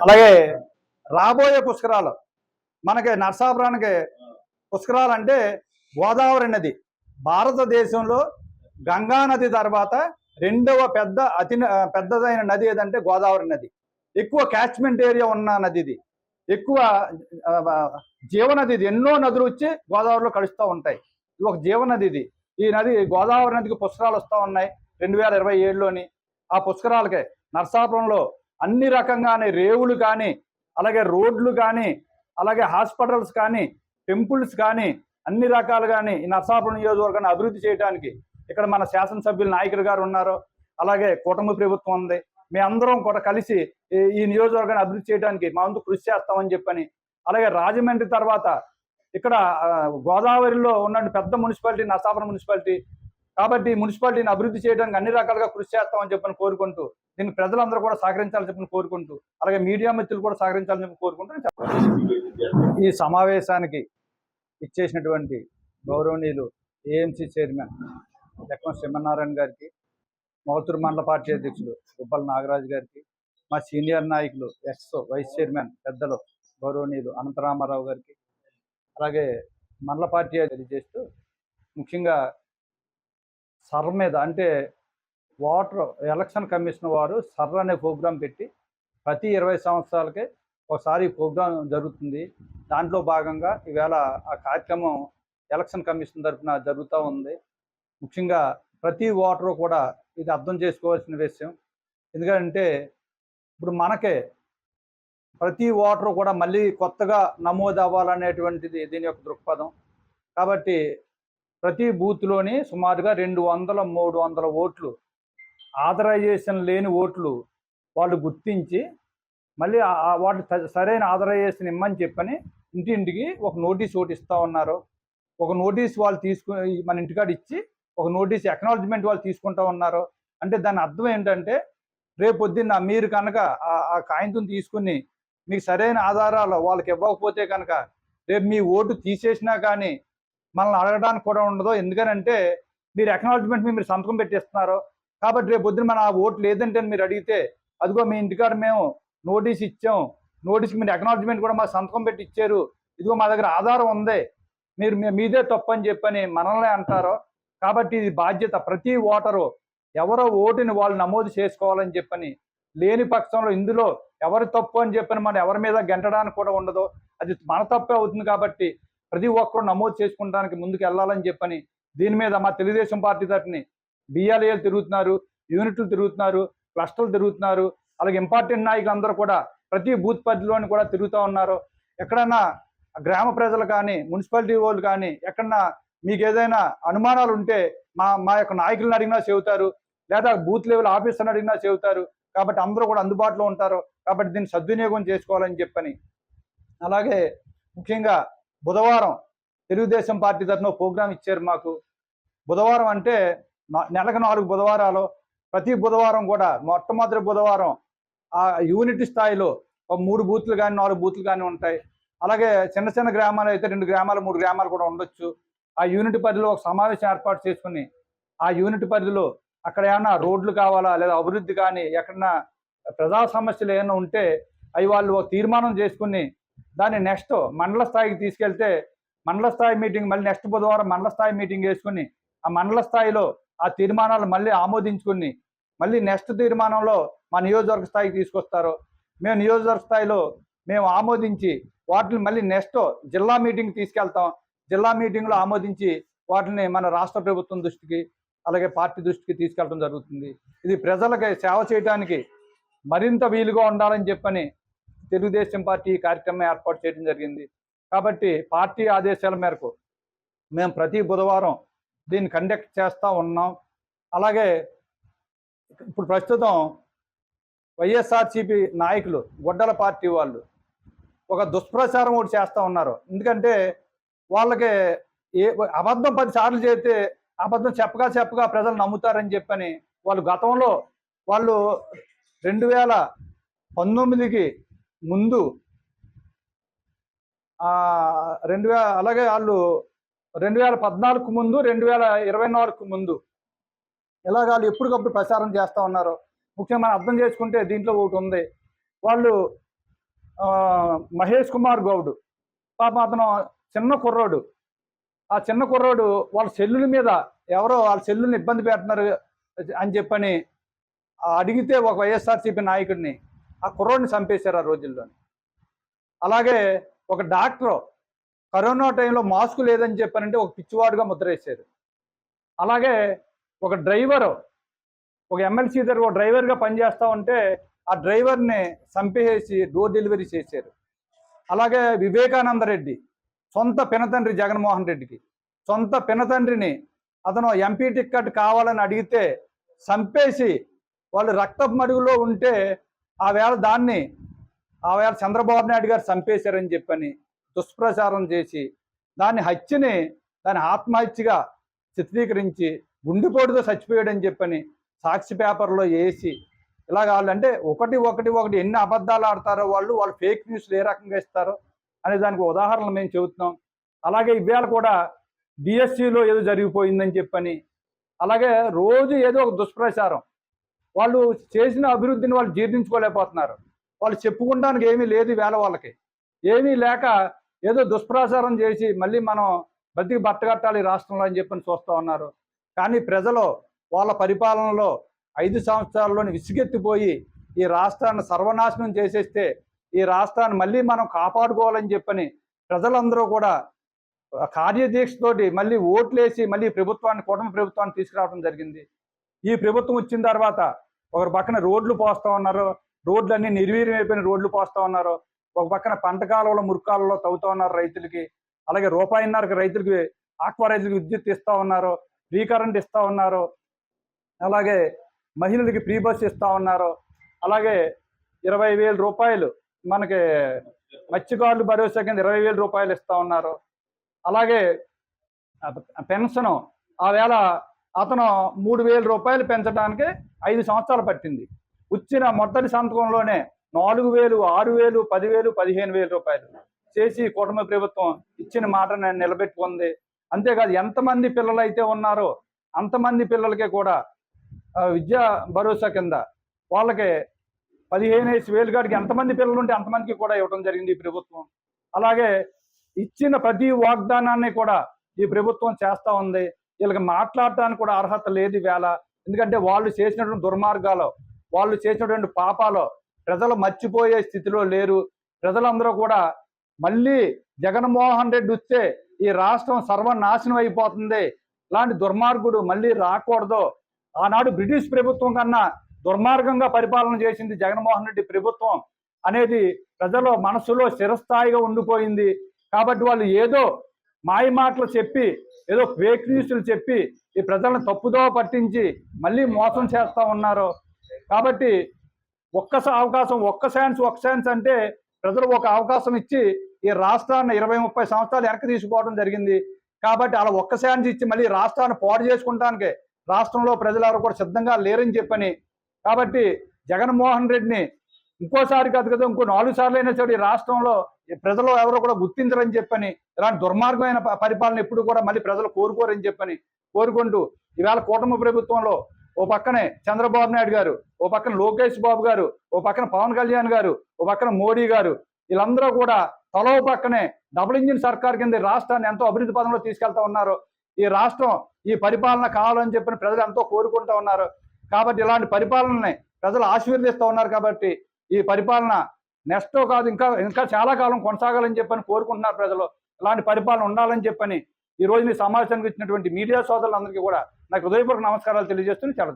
అలాగే రాబోయే పుష్కరాలు మనకి నరసాపురానికి పుష్కరాలు అంటే గోదావరి నది భారతదేశంలో గంగా నది తర్వాత రెండవ పెద్దదైన నది ఏదంటే గోదావరి నది. ఎక్కువ క్యాచ్మెంట్ ఏరియా ఉన్న నది ఇది. ఎక్కువ జీవనది ఇది. ఎన్నో నదులు వచ్చి గోదావరిలో కలుస్తూ ఉంటాయి. ఇది ఒక జీవనది ఇది. ఈ నది గోదావరి నదికి పుష్కరాలు వస్తూ ఉన్నాయి 2027లోని. ఆ పుష్కరాలకే నరసాపురంలో అన్ని రకంగానే రేవులు కానీ, అలాగే రోడ్లు కానీ, అలాగే హాస్పిటల్స్ కానీ, టెంపుల్స్ కానీ, అన్ని రకాలుగాని ఈ నరసాపురం నియోజకవర్గాన్ని అభివృద్ధి చేయడానికి ఇక్కడ మన శాసనసభ్యులు నాయకులు గారు ఉన్నారు. అలాగే కూటమి ప్రభుత్వం ఉంది. మేమందరం కూడా కలిసి ఈ నియోజకవర్గాన్ని అభివృద్ధి చేయడానికి మా వంతు కృషి చేస్తామని చెప్పని, అలాగే రాజమండ్రి తర్వాత ఇక్కడ గోదావరిలో ఉన్న పెద్ద మున్సిపాలిటీ నరసాపురం మున్సిపాలిటీ కాబట్టి మున్సిపాలిటీని అభివృద్ధి చేయడానికి అన్ని రకాలుగా కృషి చేస్తామని చెప్పని కోరుకుంటూ, దీనికి ప్రజలందరూ కూడా సహకరించాలని చెప్పని కోరుకుంటూ, అలాగే మీడియా మిత్రులు కూడా సహకరించాలని చెప్పి కోరుకుంటూ ఈ సమావేశానికి ఇచ్చేసినటువంటి గౌరవనీయులు ఏఎంసీ చైర్మన్ లెక్కం సింహనారాయణ గారికి, మౌతూరు మండల పార్టీ అధ్యక్షులు గుబ్బల నాగరాజు గారికి, మా సీనియర్ నాయకులు వైస్ చైర్మన్ పెద్దలు గౌరవనీయులు అనంతరామారావు గారికి, అలాగే మండల పార్టీ తెలియజేస్తూ ముఖ్యంగా సర్ మీద అంటే వాటర్ ఎలక్షన్ కమిషన్ వారు సర్ అనే ప్రోగ్రాం పెట్టి ప్రతి 20 సంవత్సరాలకే ఒకసారి ప్రోగ్రాం జరుగుతుంది. దాంట్లో భాగంగా ఈవేళ ఆ కార్యక్రమం ఎలక్షన్ కమిషన్ తరఫున జరుగుతూ ఉంది. ముఖ్యంగా ప్రతి ఓటరు కూడా ఇది అర్థం చేసుకోవాల్సిన విషయం. ఎందుకంటే ఇప్పుడు మనకే ప్రతి ఓటరు కూడా మళ్ళీ కొత్తగా నమోదు అవ్వాలనేటువంటిది దీని యొక్క దృక్పథం. కాబట్టి ప్రతి బూత్లోని సుమారుగా 200-300 ఓట్లు ఆథరైజేషన్ లేని ఓట్లు వాళ్ళు గుర్తించి మళ్ళీ వాటి సరైన ఆథరైజేషన్ ఇమ్మని చెప్పని ఇంటింటికి ఒక నోటీస్ ఒకటి ఇస్తూ ఉన్నారు. ఒక నోటీస్ వాళ్ళు తీసుకుని మన ఇంటికాడ ఇచ్చి ఒక నోటీస్ అక్నాలజ్మెంట్ వాళ్ళు తీసుకుంటూ ఉన్నారు. అంటే దాని అర్థం ఏంటంటే రేపొద్దున్న మీరు కనుక ఆ కాగితం తీసుకుని మీకు సరైన ఆధారాలు వాళ్ళకి ఇవ్వకపోతే కనుక రేపు మీ ఓటు తీసేసినా కానీ మనల్ని అడగడానికి కూడా ఉండదు. ఎందుకనంటే మీరు అక్నాలజ్మెంట్ మీరు సంతకం పెట్టిస్తున్నారు కాబట్టి రేపు పొద్దున మన ఆ ఓటు లేదంటే మీరు అడిగితే అదిగో మీ ఇంటికాడ మేము నోటీస్ ఇచ్చాం, నోటీస్కి మీరు అక్నాలజ్మెంట్ కూడా మా సంతకం పెట్టి ఇచ్చారు, ఇదిగో మా దగ్గర ఆధారం ఉంది, మీరు మీదే తప్పు అని చెప్పని మనల్ని అంటారు. కాబట్టి ఇది బాధ్యత. ప్రతి ఓటరు ఎవరో ఓటుని వాళ్ళు నమోదు చేసుకోవాలని చెప్పని, లేని పక్షంలో ఇందులో ఎవరి తప్పు అని చెప్పని మనం ఎవరి మీద గెంటడానికి కూడా ఉండదు. అది మన తప్పే అవుతుంది. కాబట్టి ప్రతి ఒక్కరు నమోదు చేసుకుంటానికి ముందుకు వెళ్ళాలని చెప్పని దీని మీద మా తెలుగుదేశం పార్టీ తరఫుని బిఎల్ఏలు తిరుగుతున్నారు, యూనిట్లు తిరుగుతున్నారు, క్లస్టర్లు తిరుగుతున్నారు. అలాగే ఇంపార్టెంట్ నాయకులు అందరూ కూడా ప్రతి బూత్ పరిధిలోని కూడా తిరుగుతూ ఉన్నారు. ఎక్కడన్నా గ్రామ ప్రజలు కానీ, మున్సిపాలిటీ వాళ్ళు కానీ ఎక్కడన్నా మీకు ఏదైనా అనుమానాలు ఉంటే మా యొక్క నాయకులను అడిగినా చెబుతారు, లేదా బూత్ లెవెల్ ఆఫీసర్ని అడిగినా చెబుతారు. కాబట్టి అందరూ కూడా అందుబాటులో ఉంటారు. కాబట్టి దీన్ని సద్వినియోగం చేసుకోవాలని చెప్పని, అలాగే ముఖ్యంగా బుధవారం తెలుగుదేశం పార్టీ తరఫున ప్రోగ్రాం ఇచ్చారు మాకు. బుధవారం అంటే నెలకు 4 బుధవారాలు. ప్రతి బుధవారం కూడా మొట్టమొదటి బుధవారం ఆ యూనిట్ స్థాయిలో 3 బూత్లు కానీ 4 బూత్లు కానీ ఉంటాయి. అలాగే చిన్న చిన్న గ్రామాలు అయితే 2 గ్రామాలు 3 గ్రామాలు కూడా ఉండొచ్చు. ఆ యూనిట్ పరిధిలో ఒక సమావేశం ఏర్పాటు చేసుకుని ఆ యూనిట్ పరిధిలో అక్కడ ఏమన్నా రోడ్లు కావాలా, లేదా అభివృద్ధి కానీ ఎక్కడన్నా ప్రజా సమస్యలు ఏమైనా ఉంటే అవి వాళ్ళు తీర్మానం చేసుకుని దాన్ని నెక్స్ట్ మండల స్థాయికి తీసుకెళ్తే మండల స్థాయి మీటింగ్ మళ్ళీ నెక్స్ట్ బుధవారం మండల స్థాయి మీటింగ్ వేసుకుని ఆ మండల స్థాయిలో ఆ తీర్మానాలు మళ్ళీ ఆమోదించుకుని మళ్ళీ నెక్స్ట్ తీర్మానంలో మా నియోజకవర్గ స్థాయికి తీసుకొస్తారు. మేము నియోజకవర్గ స్థాయిలో మేము ఆమోదించి వాటిని మళ్ళీ నెక్స్ట్ జిల్లా మీటింగ్ తీసుకెళ్తాం. జిల్లా మీటింగ్లో ఆమోదించి వాటిని మన రాష్ట్ర ప్రభుత్వం దృష్టికి అలాగే పార్టీ దృష్టికి తీసుకెళ్ళడం జరుగుతుంది. ఇది ప్రజలకి సేవ చేయడానికి మరింత వీలుగా ఉండాలని చెప్పని తెలుగుదేశం పార్టీ కార్యక్రమం ఏర్పాటు చేయడం జరిగింది. కాబట్టి పార్టీ ఆదేశాల మేరకు మేము ప్రతి బుధవారం దీన్ని కండక్ట్ చేస్తూ ఉన్నాం. అలాగే ఇప్పుడు ప్రస్తుతం వైఎస్ఆర్సీపీ నాయకులు గొడ్డల పార్టీ వాళ్ళు ఒక దుష్ప్రచారం ఒకటి చేస్తూ ఉన్నారు. ఎందుకంటే వాళ్ళకి అబద్ధం 10 సార్లు చేస్తే అబద్ధం చెప్పగా ప్రజలు నమ్ముతారని చెప్పని వాళ్ళు గతంలో వాళ్ళు 2019కి ముందు అలాగే వాళ్ళు 2014 ముందు 2024 ముందు ఇలాగ వాళ్ళు ఎప్పటికప్పుడు ప్రచారం చేస్తూ ఉన్నారు. ముఖ్యంగా మనం అర్థం చేసుకుంటే దీంట్లో ఒకటి ఉంది. వాళ్ళు మహేష్ కుమార్ గౌడ్ పాపం అతను చిన్న కుర్రోడు. ఆ చిన్న కుర్రోడు వాళ్ళ సెల్లుల మీద ఎవరో వాళ్ళ సెల్లుని ఇబ్బంది పెడుతున్నారు అని చెప్పని అడిగితే ఒక వైఎస్ఆర్సీపీ నాయకుడిని ఆ కుర్రోడిని చంపేశారు ఆ రోజుల్లో. అలాగే ఒక డాక్టర్ కరోనా టైంలో మాస్క్ లేదని చెప్పానంటే ఒక పిచ్చివాడుగా ముద్ర వేశారు. అలాగే ఒక డ్రైవరు ఒక ఎమ్మెల్సీ దగ్గర ఒక డ్రైవర్గా పనిచేస్తూ ఉంటే ఆ డ్రైవర్ని చంపేసి డోర్ డెలివరీ చేశారు. అలాగే వివేకానంద రెడ్డి సొంత పినతండ్రి జగన్మోహన్ రెడ్డికి సొంత పినతండ్రిని అతను ఎంపీ టిక్కెట్ కావాలని అడిగితే చంపేసి వాళ్ళు రక్తపు మడుగులో ఉంటే ఆ వేళ చంద్రబాబు నాయుడు గారు చంపేశారని చెప్పని దుష్ప్రచారం చేసి దాన్ని ఆత్మహత్యగా చిత్రీకరించి గుండెపోటుతో చచ్చిపోయాడని చెప్పని సాక్షి పేపర్లో వేసి ఇలా కావాలంటే ఒకటి ఎన్ని అబద్ధాలు ఆడతారో వాళ్ళు ఫేక్ న్యూస్లు ఏ రకంగా ఇస్తారో అనే దానికి ఉదాహరణలు మేము చెబుతున్నాం. అలాగే ఇవాళ కూడా డిఎస్సిలో ఏదో జరిగిపోయిందని చెప్పని అలాగే రోజు ఏదో ఒక దుష్ప్రచారం. వాళ్ళు చేసిన అభివృద్ధిని వాళ్ళు జీర్ణించుకోలేకపోతున్నారు. వాళ్ళు చెప్పుకోవడానికి ఏమీ లేదు వేళ వాళ్ళకి ఏమీ లేక ఏదో దుష్ప్రచారం చేసి మళ్ళీ మనం బతికి బట్టగట్టాలి రాష్ట్రంలో అని చెప్పని చూస్తూ ఉన్నారు. కానీ ప్రజలు వాళ్ళ పరిపాలనలో 5 సంవత్సరాల్లోని విసిగెత్తిపోయి ఈ రాష్ట్రాన్ని సర్వనాశనం చేసేస్తే ఈ రాష్ట్రాన్ని మళ్ళీ మనం కాపాడుకోవాలని చెప్పని ప్రజలందరూ కూడా కార్యదీక్షతోటి మళ్ళీ ఓట్లేసి మళ్ళీ ప్రభుత్వాన్ని కూటమి ప్రభుత్వాన్ని తీసుకురావడం జరిగింది. ఈ ప్రభుత్వం వచ్చిన తర్వాత ఒక పక్కన రోడ్లు పోస్తూ ఉన్నారు, రోడ్లన్నీ నిర్వీర్యం అయిపోయిన రోడ్లు పోస్తూ ఉన్నారు. ఒక పక్కన పంట కాలువలో మురుకాలలో తవ్వుతూ ఉన్నారు రైతులకి. అలాగే రూపాయిన్నరకు రైతులకి ఆక్వా రైతులకి విద్యుత్ ఇస్తూ ఉన్నారు, ఫ్రీ కరెంట్ ఇస్తూ ఉన్నారు. అలాగే మహిళలకి ఫ్రీ బస్ ఇస్తూ ఉన్నారు. అలాగే 20,000 రూపాయలు మనకి మత్స్యకారులు భరోసా కింద 20,000 రూపాయలు ఇస్తూ ఉన్నారు. అలాగే పెన్షను ఆవేళ అతను 3,000 రూపాయలు పెంచడానికి 5 సంవత్సరాలు పట్టింది. వచ్చిన మొదటి సంతకంలోనే 4,000, 6,000, 10,000, 15,000 రూపాయలు చేసి కూటమి ప్రభుత్వం ఇచ్చిన మాట నిలబెట్టుకుంది. అంతేకాదు ఎంతమంది పిల్లలు అయితే ఉన్నారో అంతమంది పిల్లలకే కూడా విద్యా భరోసా కింద వాళ్ళకి 15,000 కాడికి ఎంతమంది పిల్లలు ఉంటే అంతమందికి కూడా ఇవ్వడం జరిగింది ఈ ప్రభుత్వం. అలాగే ఇచ్చిన ప్రతి వాగ్దానాన్ని కూడా ఈ ప్రభుత్వం చేస్తూ ఉంది. వీళ్ళకి మాట్లాడటానికి కూడా అర్హత లేదు వేళ. ఎందుకంటే వాళ్ళు చేసినటువంటి దుర్మార్గాలు, వాళ్ళు చేసినటువంటి పాపాలు ప్రజలు మర్చిపోయే స్థితిలో లేరు. ప్రజలందరూ కూడా మళ్ళీ జగన్మోహన్ రెడ్డి వస్తే ఈ రాష్ట్రం సర్వనాశనం అయిపోతుంది, ఇలాంటి దుర్మార్గుడు మళ్ళీ రాకూడదు. ఆనాడు బ్రిటిష్ ప్రభుత్వం కన్నా దుర్మార్గంగా పరిపాలన చేసింది జగన్మోహన్ రెడ్డి ప్రభుత్వం అనేది ప్రజల మనసులో స్థిరస్థాయిగా ఉండిపోయింది. కాబట్టి వాళ్ళు ఏదో మాయ మాటలు చెప్పి ఏదో ఫేక్ న్యూస్లు చెప్పి ఈ ప్రజలను తప్పుదో పట్టించి మళ్ళీ మోసం చేస్తూ ఉన్నారు. కాబట్టి ఒక్క ఛాన్స్ అంటే ప్రజలు ఒక అవకాశం ఇచ్చి ఈ రాష్ట్రాన్ని 20-30 సంవత్సరాలు వెనక్కి తీసుకోవడం జరిగింది. కాబట్టి అలా ఒక్క ఛాన్స్ ఇచ్చి మళ్ళీ రాష్ట్రాన్ని పాడు చేసుకుంటానికి రాష్ట్రంలో ప్రజలు కూడా సిద్ధంగా లేరని చెప్పని, కాబట్టి జగన్మోహన్ రెడ్డిని ఇంకోసారి కాదు కదా ఇంకో 4 సార్లు అయినా సరే ఈ రాష్ట్రంలో ప్రజలు ఎవరో కూడా గుర్తించరని చెప్పని, ఇలాంటి దుర్మార్గమైన పరిపాలన ఎప్పుడు కూడా మళ్ళీ ప్రజలు కోరుకోరని చెప్పని కోరుకుంటూ ఈవేళ కూటమి ప్రభుత్వంలో ఓ పక్కనే చంద్రబాబు నాయుడు గారు, ఓ పక్కన లోకేష్ బాబు గారు, ఓ పక్కన పవన్ కళ్యాణ్ గారు, ఓ పక్కన మోడీ గారు, వీళ్ళందరూ కూడా తలో పక్కనే డబుల్ ఇంజిన్ సర్కార్ కింద రాష్ట్రాన్ని ఎంతో అభివృద్ధి పదంలో తీసుకెళ్తా ఉన్నారు. ఈ రాష్ట్రం ఈ పరిపాలన కావాలని చెప్పిన ప్రజలు ఎంతో కోరుకుంటూ ఉన్నారు. కాబట్టి ఇలాంటి పరిపాలనని ప్రజలు ఆశీర్వదిస్తూ ఉన్నారు. కాబట్టి ఈ పరిపాలన నెక్స్ట్ కాదు ఇంకా చాలా కాలం కొనసాగాలని చెప్పని కోరుకుంటున్నారు ప్రజలు. ఇలాంటి పరిపాలన ఉండాలని చెప్పని ఈ రోజు మీ సమావేశానికి ఇచ్చినటువంటి మీడియా సోదరులందరికీ కూడా నాకు హృదయపూర్వక నమస్కారాలు తెలియజేస్తూ చాలా